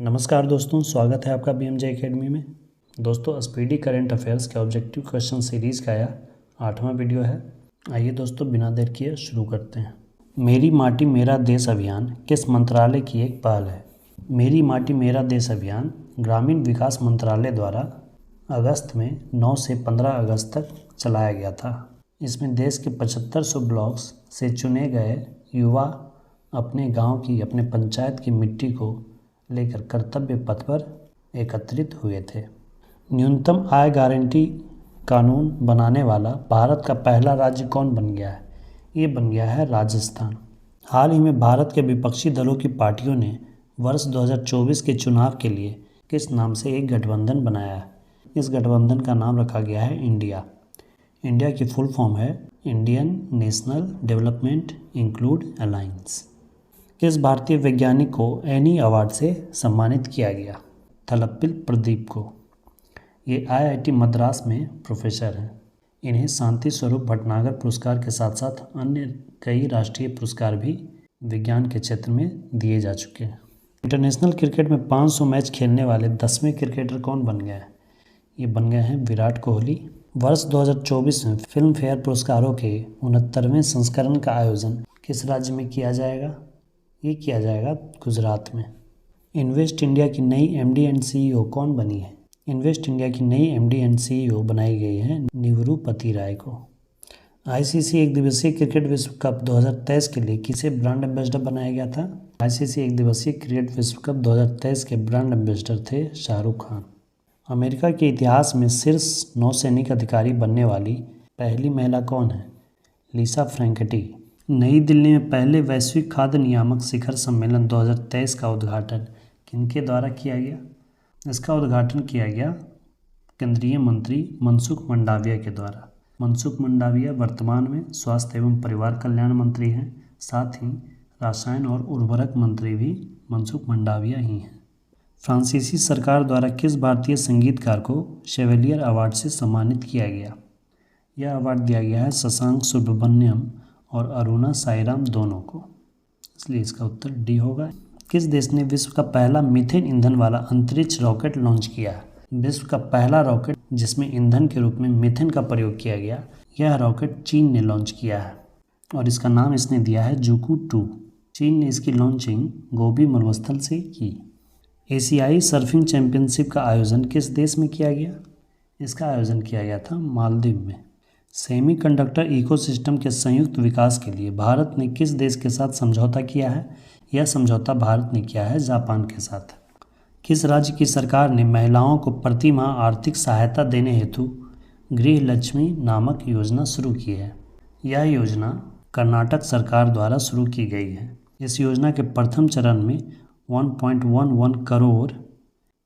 नमस्कार दोस्तों, स्वागत है आपका BMJ एकेडमी में। दोस्तों, स्पीडी करंट अफेयर्स के ऑब्जेक्टिव क्वेश्चन सीरीज़ का यह 8वां वीडियो है। आइए दोस्तों, बिना देर किए शुरू करते हैं। मेरी माटी मेरा देश अभियान किस मंत्रालय की एक पहल है? मेरी माटी मेरा देश अभियान ग्रामीण विकास मंत्रालय द्वारा अगस्त में 9 से 15 अगस्त तक चलाया गया था। इसमें देश के 7500 ब्लॉक्स से चुने गए युवा अपने गाँव की, अपने पंचायत की मिट्टी को लेकर कर्तव्य पथ पर एकत्रित हुए थे। न्यूनतम आय गारंटी कानून बनाने वाला भारत का पहला राज्य कौन बन गया है? ये बन गया है राजस्थान। हाल ही में भारत के विपक्षी दलों की पार्टियों ने वर्ष 2024 के चुनाव के लिए किस नाम से एक गठबंधन बनाया है? इस गठबंधन का नाम रखा गया है इंडिया। इंडिया की फुल फॉर्म है Indian national development include alliance. किस भारतीय वैज्ञानिक को एनी अवार्ड से सम्मानित किया गया? थलप्पिल प्रदीप को। ये IIT मद्रास में प्रोफेसर हैं। इन्हें शांति स्वरूप भटनागर पुरस्कार के साथ साथ अन्य कई राष्ट्रीय पुरस्कार भी विज्ञान के क्षेत्र में दिए जा चुके हैं। इंटरनेशनल क्रिकेट में 500 मैच खेलने वाले 10वें क्रिकेटर कौन बन गए हैं? ये बन गए हैं विराट कोहली। वर्ष 2024 में फिल्म फेयर पुरस्कारों के 69वें संस्करण का आयोजन किस राज्य में किया जाएगा? ये किया जाएगा गुजरात में। इन्वेस्ट इंडिया की नई MD एंड CEO कौन बनी है? इन्वेस्ट इंडिया की नई MD एंड CEO बनाई गई है निवृपति राय को। ICC एक दिवसीय क्रिकेट विश्व कप 2023 के लिए किसे ब्रांड एम्बेसडर बनाया गया था? ICC एक दिवसीय क्रिकेट विश्व कप 2023 के ब्रांड एम्बेसडर थे शाहरुख खान। अमेरिका के इतिहास में शीर्ष नौसैनिक अधिकारी बनने वाली पहली महिला कौन है? लिसा फ्रैंकटी। नई दिल्ली में पहले वैश्विक खाद्य नियामक शिखर सम्मेलन 2023 का उद्घाटन किनके द्वारा किया गया? इसका उद्घाटन किया गया केंद्रीय मंत्री मनसुख मंडाविया के द्वारा। मनसुख मंडाविया वर्तमान में स्वास्थ्य एवं परिवार कल्याण मंत्री हैं। साथ ही रसायन और उर्वरक मंत्री भी मनसुख मंडाविया ही हैं। फ्रांसीसी सरकार द्वारा किस भारतीय संगीतकार को शेवेलियर अवार्ड से सम्मानित किया गया? यह अवार्ड दिया गया है शशांक सुब्रमण्यम और अरुणा साईराम दोनों को, इसलिए इसका उत्तर डी होगा। किस देश ने विश्व का पहला मीथेन ईंधन वाला अंतरिक्ष रॉकेट लॉन्च किया है? विश्व का पहला रॉकेट जिसमें ईंधन के रूप में मीथेन का प्रयोग किया गया, यह रॉकेट चीन ने लॉन्च किया है और इसका नाम इसने दिया है जुकू 2। चीन ने इसकी लॉन्चिंग गोबी मरुस्थल से की। एशियाई सर्फिंग चैंपियनशिप का आयोजन किस देश में किया गया? इसका आयोजन किया गया था मालदीव में। सेमीकंडक्टर इकोसिस्टम के संयुक्त विकास के लिए भारत ने किस देश के साथ समझौता किया है? यह समझौता भारत ने किया है जापान के साथ। किस राज्य की सरकार ने महिलाओं को प्रति माह आर्थिक सहायता देने हेतु गृह लक्ष्मी नामक योजना शुरू की है? यह योजना कर्नाटक सरकार द्वारा शुरू की गई है। इस योजना के प्रथम चरण में 1.11 करोड़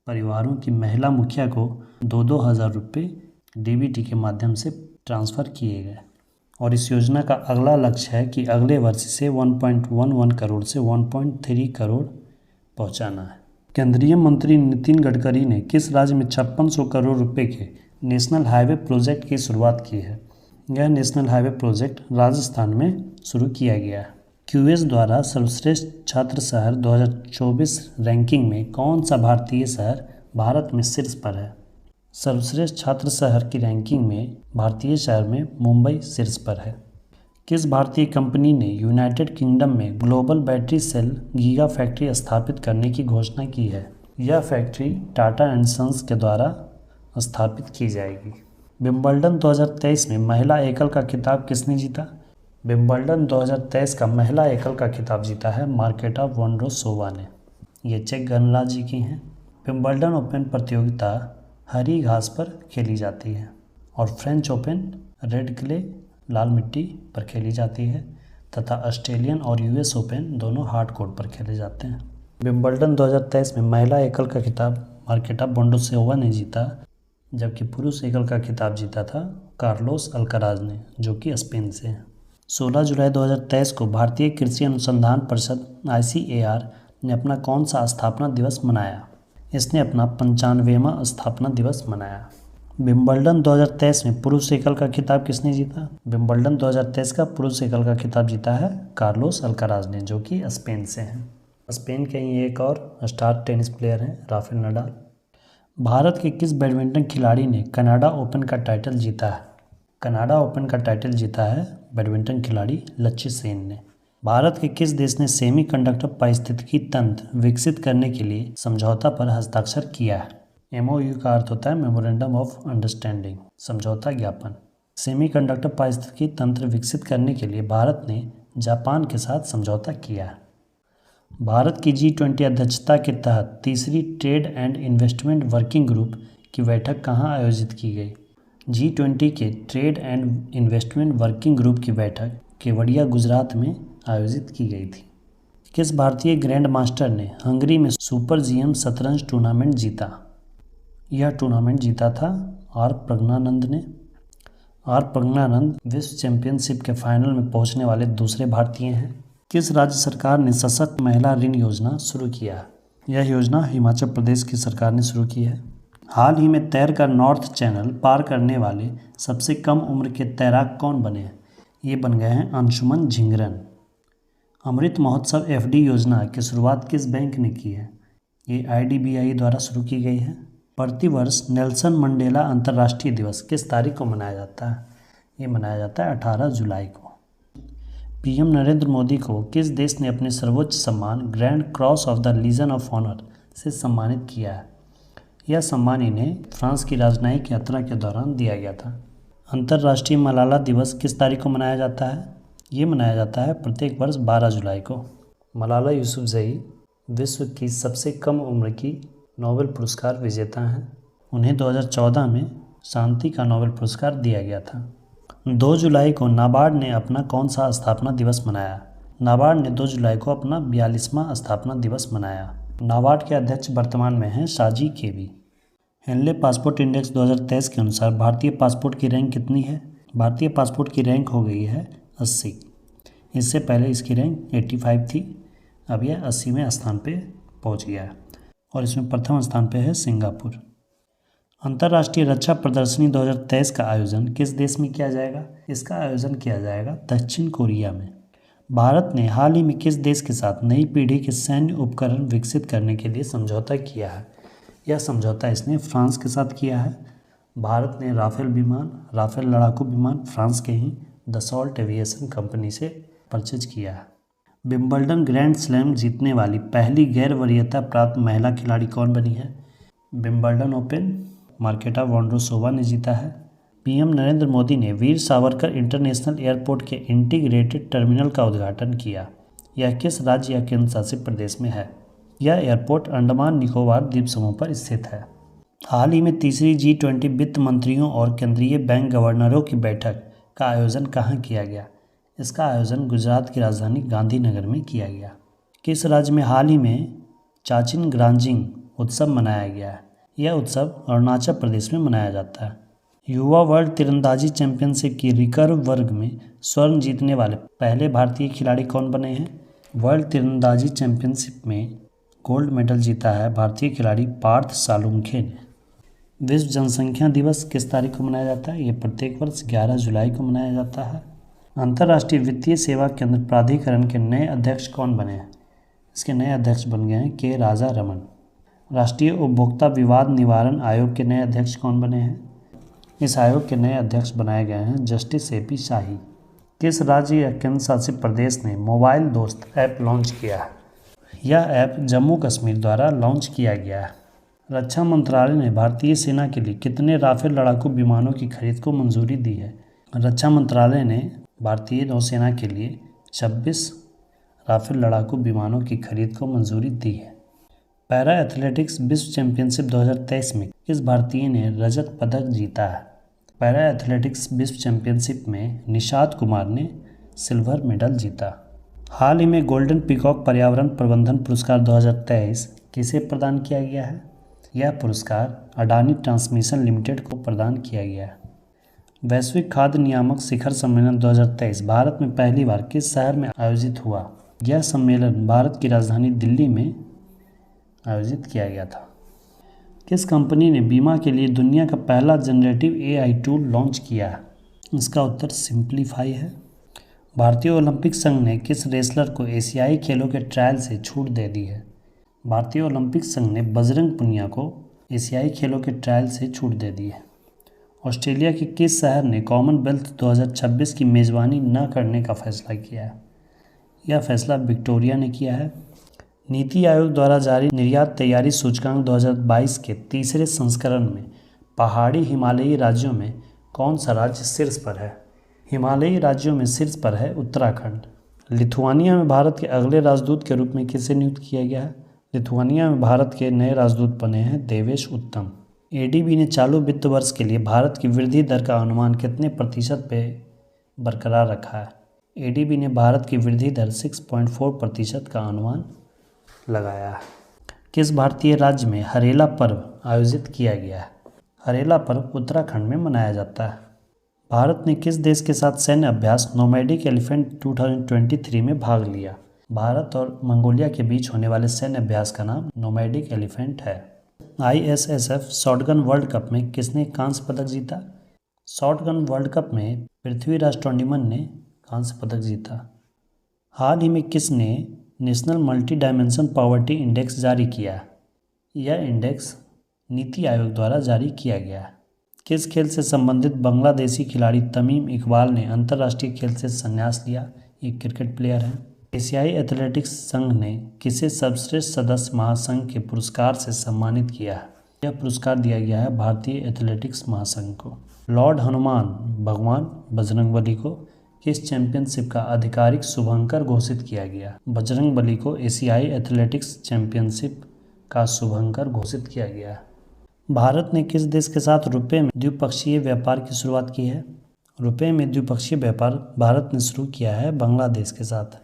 परिवारों की महिला मुखिया को 2-2 हज़ार रुपये DBT के माध्यम से ट्रांसफ़र किए गए और इस योजना का अगला लक्ष्य है कि अगले वर्ष से 1.11 करोड़ से 1.3 करोड़ पहुंचाना है। केंद्रीय मंत्री नितिन गडकरी ने किस राज्य में 5600 करोड़ रुपए के नेशनल हाईवे प्रोजेक्ट की शुरुआत की है? यह नेशनल हाईवे प्रोजेक्ट राजस्थान में शुरू किया गया है। QS द्वारा सर्वश्रेष्ठ छात्र शहर 2024 रैंकिंग में कौन सा भारतीय शहर भारत में शीर्ष पर है? सर्वश्रेष्ठ छात्र शहर की रैंकिंग में भारतीय शहर में मुंबई शीर्ष पर है। किस भारतीय कंपनी ने यूनाइटेड किंगडम में global battery cell giga factory स्थापित करने की घोषणा की है? यह फैक्ट्री टाटा एंड सन्स के द्वारा स्थापित की जाएगी। विंबलडन 2023 में महिला एकल का खिताब किसने जीता? विंबलडन 2023 का महिला एकल का खिताब जीता है मार्केटा वोंड्रोसोवा ने। ये चेक गणराज्य की हैं। विंबलडन ओपन प्रतियोगिता हरी घास पर खेली जाती है और फ्रेंच ओपन रेड क्ले लाल मिट्टी पर खेली जाती है तथा ऑस्ट्रेलियन और US ओपन दोनों हार्ड कोर्ट पर खेले जाते हैं। विंबलडन 2023 में महिला एकल का खिताब मार्केटा वोंड्रोसोवा ने जीता, जबकि पुरुष एकल का खिताब जीता था कार्लोस अल्काराज ने, जो कि स्पेन से हैं। 16 जुलाई 2023 को भारतीय कृषि अनुसंधान परिषद ICAR ने अपना कौन सा स्थापना दिवस मनाया? इसने अपना 95वां स्थापना दिवस मनाया। विंबलडन 2023 में पुरुष एकल का खिताब किसने जीता? विंबलडन 2023 का पुरुष एकल का खिताब जीता है कार्लोस अल्काराज ने, जो कि स्पेन से हैं। स्पेन के ही एक और स्टार टेनिस प्लेयर हैं राफेल नडाल। भारत के किस बैडमिंटन खिलाड़ी ने कनाडा ओपन का टाइटल जीता है? कनाडा ओपन का टाइटल जीता है बैडमिंटन खिलाड़ी लक्ष्य सेन ने। भारत के किस देश ने सेमीकंडक्टर पारिस्थितिकी तंत्र विकसित करने के लिए समझौता पर हस्ताक्षर किया है? MOU का अर्थ होता है मेमोरेंडम ऑफ अंडरस्टैंडिंग, समझौता ज्ञापन। सेमीकंडक्टर पारिस्थितिकी तंत्र विकसित करने के लिए भारत ने जापान के साथ समझौता किया है। भारत की G20 अध्यक्षता के तहत तीसरी trade and investment working group की बैठक कहाँ आयोजित की गई? G20 के trade and investment working group की बैठक केवड़िया गुजरात में आयोजित की गई थी। किस भारतीय ग्रैंड मास्टर ने हंगरी में सुपर GM शतरंज टूर्नामेंट जीता? यह टूर्नामेंट जीता था आर प्रज्ञानंद ने। आर प्रज्ञानंद विश्व चैंपियनशिप के फाइनल में पहुंचने वाले दूसरे भारतीय हैं। किस राज्य सरकार ने सशक्त महिला ऋण योजना शुरू किया? यह योजना हिमाचल प्रदेश की सरकार ने शुरू की है। हाल ही में तैरकर नॉर्थ चैनल पार करने वाले सबसे कम उम्र के तैराक कौन बने हैं? ये बन गए हैं अंशुमन झिंगरन। अमृत महोत्सव FD योजना की शुरुआत किस बैंक ने की है? ये IDBI द्वारा शुरू की गई है। प्रतिवर्ष नेल्सन मंडेला अंतर्राष्ट्रीय दिवस किस तारीख को मनाया जाता है? ये मनाया जाता है 18 जुलाई को। PM नरेंद्र मोदी को किस देश ने अपने सर्वोच्च सम्मान grand cross of the legion of honour से सम्मानित किया है? यह सम्मान इन्हें फ्रांस की राजनयिक यात्रा के दौरान दिया गया था। अंतर्राष्ट्रीय मलाला दिवस किस तारीख को मनाया जाता है? ये मनाया जाता है प्रत्येक वर्ष 12 जुलाई को। मलाला यूसुफजई विश्व की सबसे कम उम्र की नोबेल पुरस्कार विजेता हैं। उन्हें 2014 में शांति का नोबेल पुरस्कार दिया गया था। 2 जुलाई को नाबार्ड ने अपना कौन सा स्थापना दिवस मनाया? नाबार्ड ने 2 जुलाई को अपना 42वां स्थापना दिवस मनाया। नाबार्ड के अध्यक्ष वर्तमान में हैं शाजी केवी। हेनले पासपोर्ट इंडेक्स 2023 के अनुसार भारतीय पासपोर्ट की रैंक कितनी है? भारतीय पासपोर्ट की रैंक हो गई है 80। इससे पहले इसकी रैंक 85 थी। अब यह 80वें स्थान पे पहुंच गया है और इसमें प्रथम स्थान पे है सिंगापुर। अंतर्राष्ट्रीय रक्षा प्रदर्शनी 2023 का आयोजन किस देश में किया जाएगा? इसका आयोजन किया जाएगा दक्षिण कोरिया में। भारत ने हाल ही में किस देश के साथ नई पीढ़ी के सैन्य उपकरण विकसित करने के लिए समझौता किया है? यह समझौता इसने फ्रांस के साथ किया है। भारत ने राफेल लड़ाकू विमान फ्रांस के ही दसॉल्ट एविएशन कंपनी से परचेज किया है। विंबलडन ग्रैंड स्लैम जीतने वाली पहली गैर वरीयता प्राप्त महिला खिलाड़ी कौन बनी है? विंबलडन ओपन मार्केटा वोंड्रोसोवा ने जीता है। PM नरेंद्र मोदी ने वीर सावरकर इंटरनेशनल एयरपोर्ट के इंटीग्रेटेड टर्मिनल का उद्घाटन किया। यह किस राज्य या केंद्र शासित प्रदेश में है? यह एयरपोर्ट अंडमान निकोबार द्वीप समूह पर स्थित है। हाल ही में तीसरी G20 वित्त मंत्रियों और केंद्रीय बैंक गवर्नरों की बैठक का आयोजन कहाँ किया गया? इसका आयोजन गुजरात की राजधानी गांधीनगर में किया गया। किस राज्य में हाल ही में चाचिन ग्रांजिंग उत्सव मनाया गया है? यह उत्सव अरुणाचल प्रदेश में मनाया जाता है। युवा वर्ल्ड तीरंदाजी चैंपियनशिप की रिकर्व वर्ग में स्वर्ण जीतने वाले पहले भारतीय खिलाड़ी कौन बने हैं? वर्ल्ड तीरंदाजी चैंपियनशिप में गोल्ड मेडल जीता है भारतीय खिलाड़ी पार्थ सालुंखे ने। विश्व जनसंख्या दिवस किस तारीख को मनाया जाता है? ये प्रत्येक वर्ष 11 जुलाई को मनाया जाता है। अंतर्राष्ट्रीय वित्तीय सेवा केंद्र प्राधिकरण के नए अध्यक्ष कौन बने हैं? इसके नए अध्यक्ष बन गए हैं के राजा रमन। राष्ट्रीय उपभोक्ता विवाद निवारण आयोग के नए अध्यक्ष कौन बने हैं? इस आयोग के नए अध्यक्ष बनाए गए हैं जस्टिस AP शाही। किस राज्य या केंद्र शासित प्रदेश ने मोबाइल दोस्त ऐप लॉन्च किया है? यह ऐप जम्मू कश्मीर द्वारा लॉन्च किया गया है। रक्षा मंत्रालय ने भारतीय सेना के लिए कितने राफेल लड़ाकू विमानों की खरीद को मंजूरी दी है? रक्षा मंत्रालय ने भारतीय नौसेना के लिए 26 राफेल लड़ाकू विमानों की खरीद को मंजूरी दी है। पैरा एथलेटिक्स विश्व चैंपियनशिप 2023 में किस भारतीय ने रजत पदक जीता है? पैरा एथलेटिक्स विश्व चैंपियनशिप में निषाद कुमार ने सिल्वर मेडल जीता। हाल ही में गोल्डन पीकॉक पर्यावरण प्रबंधन पुरस्कार 2023 किसे प्रदान किया गया है? यह पुरस्कार अडानी ट्रांसमिशन लिमिटेड को प्रदान किया गया है। वैश्विक खाद्य नियामक शिखर सम्मेलन 2023 भारत में पहली बार किस शहर में आयोजित हुआ? यह सम्मेलन भारत की राजधानी दिल्ली में आयोजित किया गया था। किस कंपनी ने बीमा के लिए दुनिया का पहला जनरेटिव AI टूल लॉन्च किया है? इसका उत्तर सिंप्लीफाई है। भारतीय ओलंपिक संघ ने किस रेसलर को एशियाई खेलों के ट्रायल से छूट दे दी है? भारतीय ओलंपिक संघ ने बजरंग पुनिया को एशियाई खेलों के ट्रायल से छूट दे दी है। ऑस्ट्रेलिया के किस शहर ने कॉमनवेल्थ 2026 की मेज़बानी न करने का फैसला किया है? यह फैसला विक्टोरिया ने किया है। नीति आयोग द्वारा जारी निर्यात तैयारी सूचकांक 2022 के तीसरे संस्करण में पहाड़ी हिमालयी राज्यों में कौन सा राज्य शीर्ष पर है? हिमालयी राज्यों में शीर्ष पर है उत्तराखंड। लिथुआनिया में भारत के अगले राजदूत के रूप में किसे नियुक्त किया गया है? लिथुआनिया में भारत के नए राजदूत बने हैं देवेश उत्तम। एडीबी ने चालू वित्त वर्ष के लिए भारत की वृद्धि दर का अनुमान कितने प्रतिशत पे बरकरार रखा है? एडीबी ने भारत की वृद्धि दर 6.4% का अनुमान लगाया है। किस भारतीय राज्य में हरेला पर्व आयोजित किया गया है? हरेला पर्व उत्तराखंड में मनाया जाता है। भारत ने किस देश के साथ सैन्य अभ्यास नोमैडिक एलिफेंट 2023 में भाग लिया? भारत और मंगोलिया के बीच होने वाले सैन्य अभ्यास का नाम नोमैडिक एलिफेंट है। ISSF शॉटगन वर्ल्ड कप में किसने कांस्य पदक जीता? शॉटगन वर्ल्ड कप में पृथ्वीराज टोंडीमन ने कांस्य पदक जीता। हाल ही में किसने national multi dimension poverty index जारी किया? यह इंडेक्स नीति आयोग द्वारा जारी किया गया है। किस खेल से संबंधित बांग्लादेशी खिलाड़ी तमीम इकबाल ने अंतर्राष्ट्रीय खेल से संन्यास लिया? एक क्रिकेट प्लेयर हैं। एशियाई एथलेटिक्स संघ ने किसे सर्वश्रेष्ठ सदस्य महासंघ के पुरस्कार से सम्मानित किया है? यह पुरस्कार दिया गया है भारतीय एथलेटिक्स महासंघ को। लॉर्ड हनुमान भगवान बजरंगबली को किस चैंपियनशिप का आधिकारिक शुभंकर घोषित किया गया? बजरंगबली को एशियाई एथलेटिक्स चैंपियनशिप का शुभंकर घोषित किया गया है। भारत ने किस देश के साथ रुपये में द्विपक्षीय व्यापार की शुरुआत की है? रुपये में द्विपक्षीय व्यापार भारत ने शुरू किया है बांग्लादेश के साथ।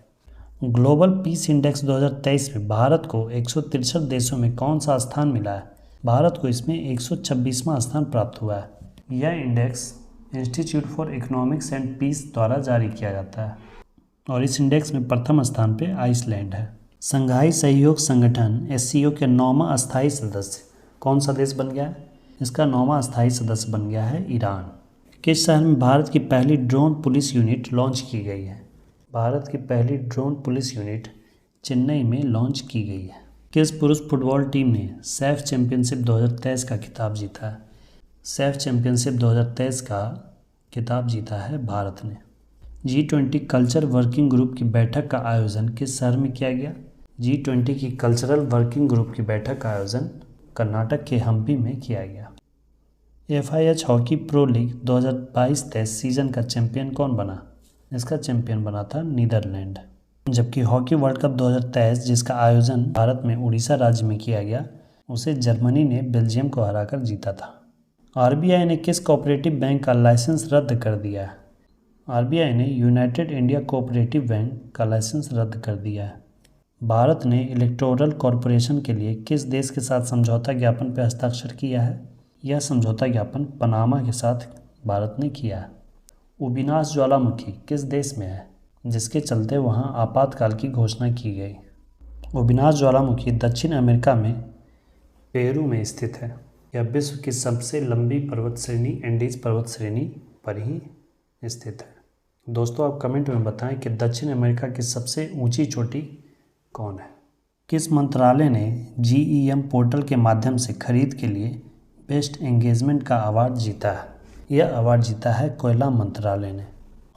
ग्लोबल पीस इंडेक्स 2023 में भारत को 163 देशों में कौन सा स्थान मिला है? भारत को इसमें 126वां स्थान प्राप्त हुआ है। यह index institute for economics and peace द्वारा जारी किया जाता है और इस इंडेक्स में प्रथम स्थान पर आइसलैंड है। संघाई सहयोग संगठन SCO के 9वां अस्थायी सदस्य कौन सा देश बन गया है? इसका 9वां अस्थायी सदस्य बन गया है ईरान। किस शहर में भारत की पहली ड्रोन पुलिस यूनिट लॉन्च की गई है? भारत की पहली ड्रोन पुलिस यूनिट चेन्नई में लॉन्च की गई है। किस पुरुष फुटबॉल टीम ने सैफ चैंपियनशिप 2023 का खिताब जीता है? सैफ चैंपियनशिप 2023 का खिताब जीता है भारत ने। G20 कल्चर वर्किंग ग्रुप की बैठक का आयोजन किस शहर में किया गया? G20 की कल्चरल वर्किंग ग्रुप की बैठक का आयोजन कर्नाटक के हम्पी में किया गया। FIH hockey pro league 2022-23 season का चैंपियन कौन बना? इसका चैंपियन बना था नीदरलैंड। जबकि हॉकी वर्ल्ड कप 2023 जिसका आयोजन भारत में उड़ीसा राज्य में किया गया, उसे जर्मनी ने बेल्जियम को हराकर जीता था। RBI ने किस कोऑपरेटिव बैंक का लाइसेंस रद्द कर दिया है? RBI ने यूनाइटेड इंडिया कोऑपरेटिव बैंक का लाइसेंस रद्द कर दिया है। भारत ने इलेक्टोरल कॉरपोरेशन के लिए किस देश के साथ समझौता ज्ञापन पर हस्ताक्षर किया है? यह समझौता ज्ञापन पनामा के साथ भारत ने किया है। उबिनास ज्वालामुखी किस देश में है, जिसके चलते वहां आपातकाल की घोषणा की गई? उबिनास ज्वालामुखी दक्षिण अमेरिका में पेरू में स्थित है। यह विश्व की सबसे लंबी पर्वत श्रेणी एंडीज पर्वत श्रेणी पर ही स्थित है। दोस्तों, आप कमेंट में बताएं कि दक्षिण अमेरिका की सबसे ऊंची चोटी कौन है? किस मंत्रालय ने GEM पोर्टल के माध्यम से खरीद के लिए बेस्ट एंगेजमेंट का अवार्ड जीता है? यह अवार्ड जीता है कोयला मंत्रालय ने।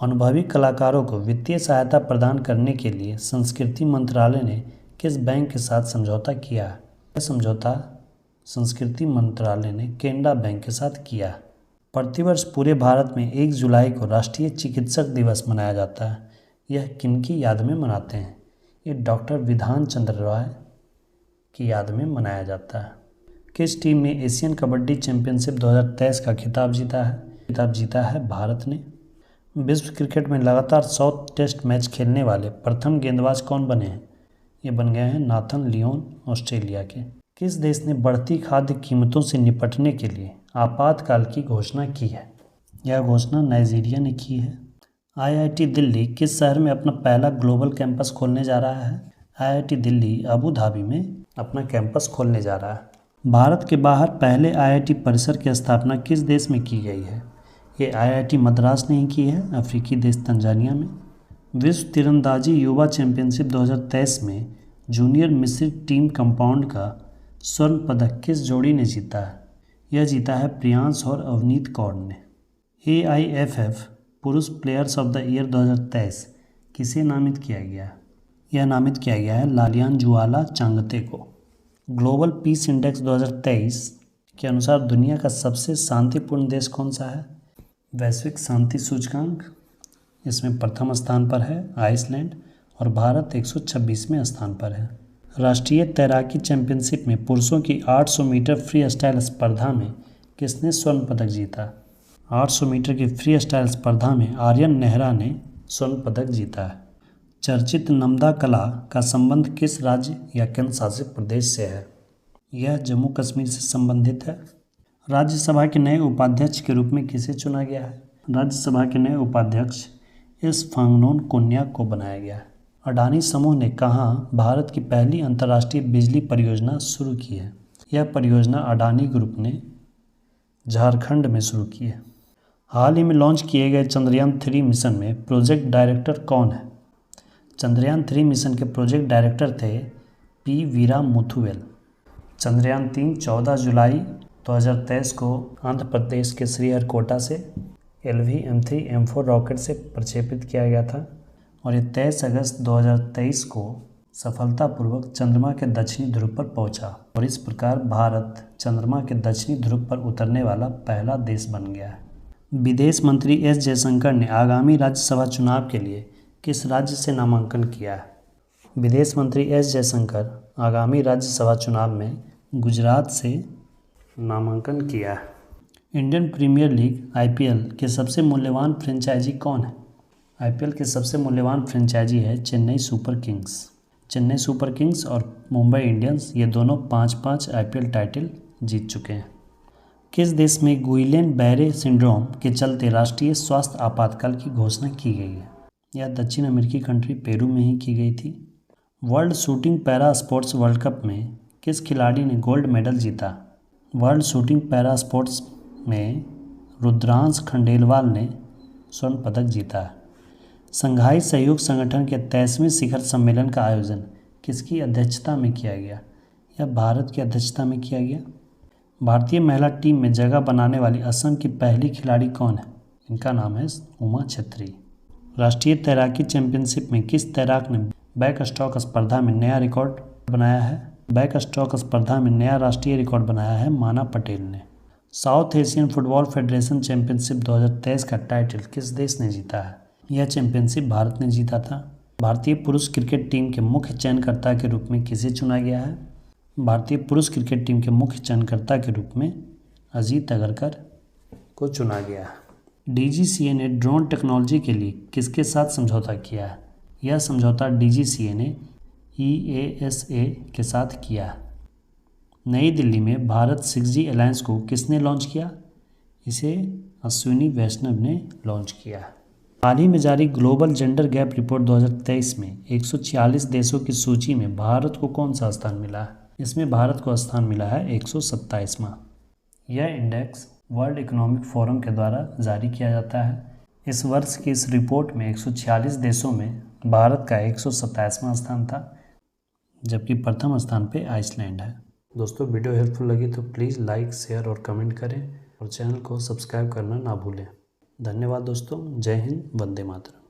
अनुभवी कलाकारों को वित्तीय सहायता प्रदान करने के लिए संस्कृति मंत्रालय ने किस बैंक के साथ समझौता किया है? यह समझौता संस्कृति मंत्रालय ने केनरा बैंक के साथ किया है। प्रतिवर्ष पूरे भारत में 1 जुलाई को राष्ट्रीय चिकित्सक दिवस मनाया जाता है। यह किनकी याद में मनाते हैं? ये डॉक्टर विधान चंद्र रॉय की याद में मनाया जाता है। किस टीम ने एशियन कबड्डी चैंपियनशिप 2023 का खिताब जीता है? खिताब जीता है भारत ने। विश्व क्रिकेट में लगातार 100 टेस्ट मैच खेलने वाले प्रथम गेंदबाज कौन बने हैं? ये बन गए हैं नाथन लियोन ऑस्ट्रेलिया के। किस देश ने बढ़ती खाद्य कीमतों से निपटने के लिए आपातकाल की घोषणा की है? यह घोषणा नाइजीरिया ने की है। IIT दिल्ली किस शहर में अपना पहला ग्लोबल कैंपस खोलने जा रहा है? IIT दिल्ली अबू धाबी में अपना कैंपस खोलने जा रहा है। भारत के बाहर पहले IIT परिसर की स्थापना किस देश में की गई है? ये IIT मद्रास ने ही की है, अफ्रीकी देश तंजानिया में। विश्व तीरंदाजी युवा चैंपियनशिप 2023 में जूनियर मिश्रित टीम कंपाउंड का स्वर्ण पदक किस जोड़ी ने जीता है? यह जीता है प्रियांश और अवनीत कौर ने। AIFF पुरुष प्लेयर्स ऑफ द ईयर 2023 किसे नामित किया गया है? यह नामित किया गया है लालियान जुआला चांगते को। ग्लोबल पीस इंडेक्स 2023 के अनुसार दुनिया का सबसे शांतिपूर्ण देश कौन सा है? वैश्विक शांति सूचकांक, इसमें प्रथम स्थान पर है आइसलैंड और भारत 126वें स्थान पर है। राष्ट्रीय तैराकी चैंपियनशिप में पुरुषों की 800 मीटर फ्री स्टाइल स्पर्धा में किसने स्वर्ण पदक जीता? 800 मीटर की फ्री स्टाइल स्पर्धा में आर्यन नेहरा ने स्वर्ण पदक जीता है। चर्चित नम्दा कला का संबंध किस राज्य या केंद्र शासित प्रदेश से है? यह जम्मू कश्मीर से संबंधित है। राज्यसभा के नए उपाध्यक्ष के रूप में किसे चुना गया है? राज्यसभा के नए उपाध्यक्ष एस फांगनोन कोन्याक को बनाया गया है। अडानी समूह ने कहाँ भारत की पहली अंतर्राष्ट्रीय बिजली परियोजना शुरू की है? यह परियोजना अडानी ग्रुप ने झारखंड में शुरू की है। हाल ही में लॉन्च किए गए चंद्रयान 3 मिशन में प्रोजेक्ट डायरेक्टर कौन है? चंद्रयान 3 मिशन के प्रोजेक्ट डायरेक्टर थे पी वीरा मुथुवेल। चंद्रयान 3 14 जुलाई 2023 को आंध्र प्रदेश के श्रीहरिकोटा से LV-M3 M4 रॉकेट से प्रक्षेपित किया गया था और ये 23 अगस्त 2023 को सफलतापूर्वक चंद्रमा के दक्षिणी ध्रुव पर पहुंचा और इस प्रकार भारत चंद्रमा के दक्षिणी ध्रुव पर उतरने वाला पहला देश बन गया है। विदेश मंत्री एस जयशंकर ने आगामी राज्यसभा चुनाव के लिए किस राज्य से नामांकन किया है? विदेश मंत्री एस जयशंकर आगामी राज्यसभा चुनाव में गुजरात से नामांकन किया है। इंडियन प्रीमियर लीग IPL के सबसे मूल्यवान फ्रेंचाइजी कौन है? IPL के सबसे मूल्यवान फ्रेंचाइजी है Chennai super Kings. Chennai super Kings और मुंबई इंडियंस ये दोनों 5-5 IPL टाइटल जीत चुके हैं। किस देश में गुइलेन बैरे सिंड्रोम के चलते राष्ट्रीय स्वास्थ्य आपातकाल की घोषणा की गई है? यह दक्षिण अमेरिकी कंट्री पेरू में ही की गई थी। World shooting para sports world cup में किस खिलाड़ी ने गोल्ड मेडल जीता? वर्ल्ड शूटिंग पैरा स्पोर्ट्स में रुद्रांश खंडेलवाल ने स्वर्ण पदक जीता है। संघाई सहयोग संगठन के 23वें शिखर सम्मेलन का आयोजन किसकी अध्यक्षता में किया गया? यह भारत की अध्यक्षता में किया गया। भारतीय महिला टीम में जगह बनाने वाली असम की पहली खिलाड़ी कौन है? इनका नाम है उमा छेत्री। राष्ट्रीय तैराकी चैंपियनशिप में किस तैराक ने बैक स्ट्रोक स्पर्धा में नया रिकॉर्ड बनाया है? बैक स्ट्रोक स्पर्धा में नया राष्ट्रीय रिकॉर्ड बनाया है माना पटेल ने। South Asian football federation championship 2023 का टाइटल किस देश ने जीता है? यह चैंपियनशिप भारत ने जीता था। भारतीय पुरुष क्रिकेट टीम के मुख्य चयनकर्ता के रूप में किसे चुना गया है? भारतीय पुरुष क्रिकेट टीम के मुख्य चयनकर्ता के रूप में अजीत अगरकर को चुना गया है। DGCA ने ड्रोन टेक्नोलॉजी के लिए किसके साथ समझौता किया है? यह समझौता DGCA ने EASA के साथ किया है। नई दिल्ली में भारत 6G अलायंस को किसने लॉन्च किया? इसे अश्विनी वैष्णव ने लॉन्च किया। हाल ही में जारी ग्लोबल जेंडर गैप रिपोर्ट 2023 में 146 देशों की सूची में भारत को कौन सा स्थान मिला है? इसमें भारत को स्थान मिला है 127वां। यह इंडेक्स वर्ल्ड इकोनॉमिक फोरम के द्वारा जारी किया जाता है। इस वर्ष की इस रिपोर्ट में 146 देशों में भारत का 127वां स्थान था, जबकि प्रथम स्थान पे आइसलैंड है। दोस्तों, वीडियो हेल्पफुल लगी तो प्लीज़ लाइक, शेयर और कमेंट करें और चैनल को सब्सक्राइब करना ना भूलें। धन्यवाद दोस्तों। जय हिंद, वंदे मातरम।